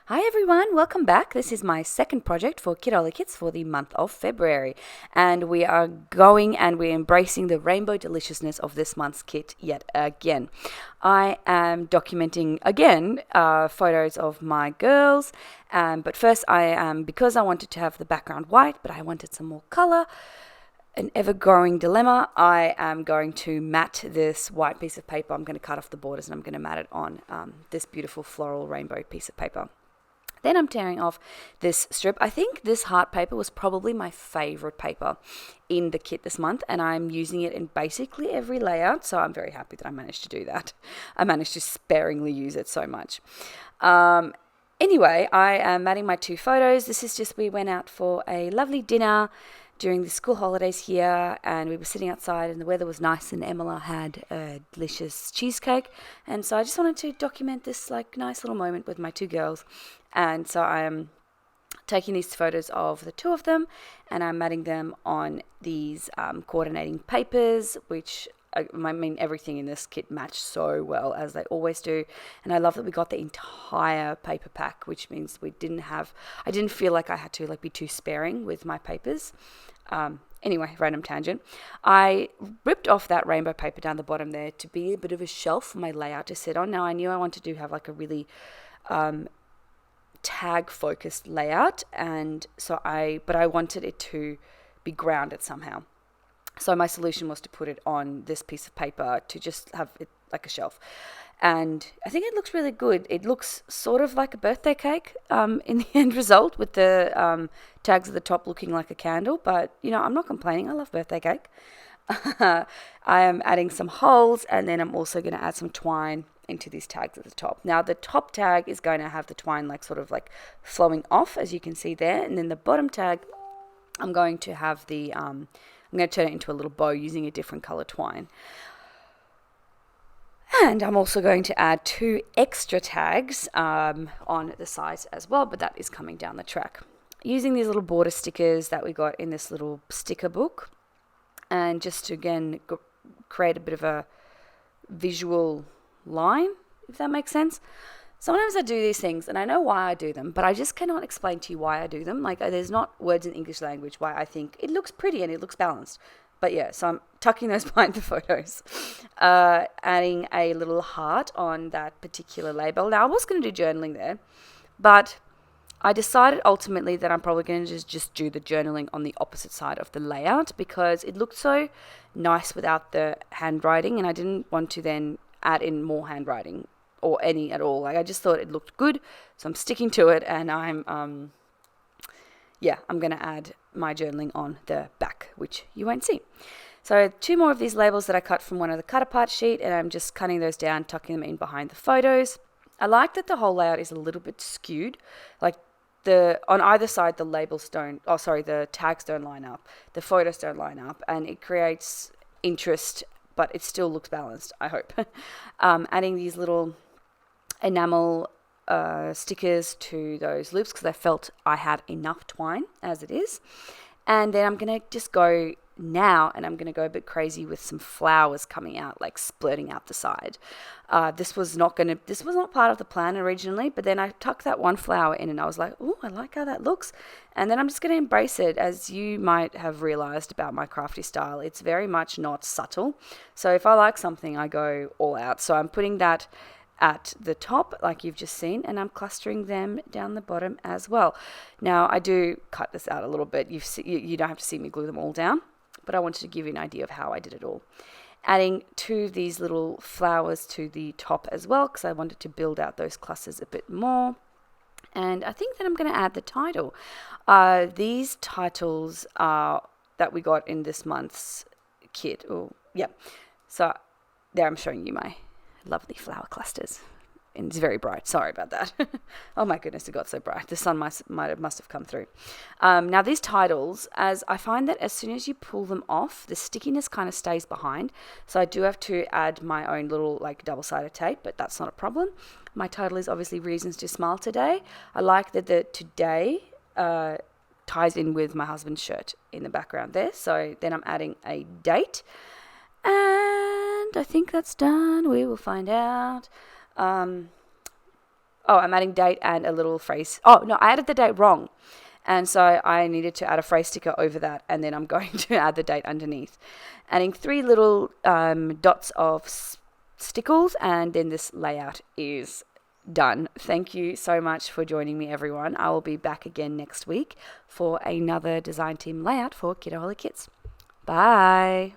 Hi everyone, welcome back. This is my second project for Kitaholic Kits for the month of February, and we are going and we're embracing the rainbow deliciousness of this month's kit yet again. I am documenting again photos of my girls, but first I am, because I wanted to have the background white, but I wanted some more color. An ever-growing dilemma. I am going to mat this white piece of paper. I'm going to cut off the borders and I'm going to mat it on this beautiful floral rainbow piece of paper. Then I'm tearing off this strip. I think this heart paper was probably my favorite paper in the kit this month, and I'm using it in basically every layout, so I'm very happy that I managed to do that. I managed to sparingly use it so much. Anyway, I am matting my two photos. This is just, we went out for a lovely dinner during the school holidays here, and we were sitting outside and the weather was nice, and Emma had a delicious cheesecake, and so I just wanted to document this nice little moment with my two girls. And so I am taking these photos of the two of them, and I'm matting them on these coordinating papers, which I mean, everything in this kit matched so well, as they always do. And I love that we got the entire paper pack, which means I didn't feel like I had to be too sparing with my papers. Anyway, random tangent. I ripped off that rainbow paper down the bottom there to be a bit of a shelf for my layout to sit on. Now I knew I wanted to have a really tag focused layout, but I wanted it to be grounded somehow. So my solution was to put it on this piece of paper to just have it like a shelf. And I think it looks really good. It looks sort of like a birthday cake in the end result, with the tags at the top looking like a candle. But, I'm not complaining. I love birthday cake. I am adding some holes, and then I'm also going to add some twine into these tags at the top. Now the top tag is going to have the twine flowing off, as you can see there. And then the bottom tag, I'm going to have I'm going to turn it into a little bow using a different color twine. And I'm also going to add 2 extra tags on the sides as well, but that is coming down the track. Using these little border stickers that we got in this little sticker book, and just to, again, create a bit of a visual line, if that makes sense. Sometimes I do these things and I know why I do them, but I just cannot explain to you why I do them. There's not words in English language why I think it looks pretty and it looks balanced. But yeah, so I'm tucking those behind the photos. Adding a little heart on that particular label. Now I was going to do journaling there, but I decided ultimately that I'm probably going to just do the journaling on the opposite side of the layout, because it looked so nice without the handwriting, and I didn't want to then add in more handwriting or any at all. I just thought it looked good, so I'm sticking to it, and I'm going to add my journaling on the back, which you won't see. So 2 more of these labels that I cut from one of the cut apart sheet, and I'm just cutting those down, tucking them in behind the photos. I like that the whole layout is a little bit skewed. On either side, the tags don't line up, the photos don't line up, and it creates interest, but it still looks balanced, I hope. Adding these little enamel stickers to those loops, because I felt I had enough twine as it is. And then I'm going to just go now, and I'm going to go a bit crazy with some flowers coming out, splurting out the side. This was not part of the plan originally, but then I tucked that one flower in and I was like, oh, I like how that looks. And then I'm just going to embrace it. As you might have realized about my crafty style, it's very much not subtle. So if I like something, I go all out. So I'm putting that at the top, like you've just seen, and I'm clustering them down the bottom as well. Now I do cut this out a little bit. You don't have to see me glue them all down, but I wanted to give you an idea of how I did it all. Adding 2 of these little flowers to the top as well, because I wanted to build out those clusters a bit more. And I think that I'm going to add the title. These titles that we got in this month's kit. So there I'm showing you my lovely flower clusters. And it's very bright. Sorry about that. Oh my goodness, it got so bright. The sun must have come through. Now these titles, as I find that as soon as you pull them off, the stickiness kind of stays behind. So I do have to add my own little double-sided tape, but that's not a problem. My title is obviously Reasons to Smile Today. I like that the today ties in with my husband's shirt in the background there. So then I'm adding a date. And I think that's done. We will find out. Oh, I'm adding date and a little phrase. Oh, no, I added the date wrong. And so I needed to add a phrase sticker over that, and then I'm going to add the date underneath. Adding 3 little dots of stickles, and then this layout is done. Thank you so much for joining me, everyone. I will be back again next week for another design team layout for Kitaholic Kits. Bye.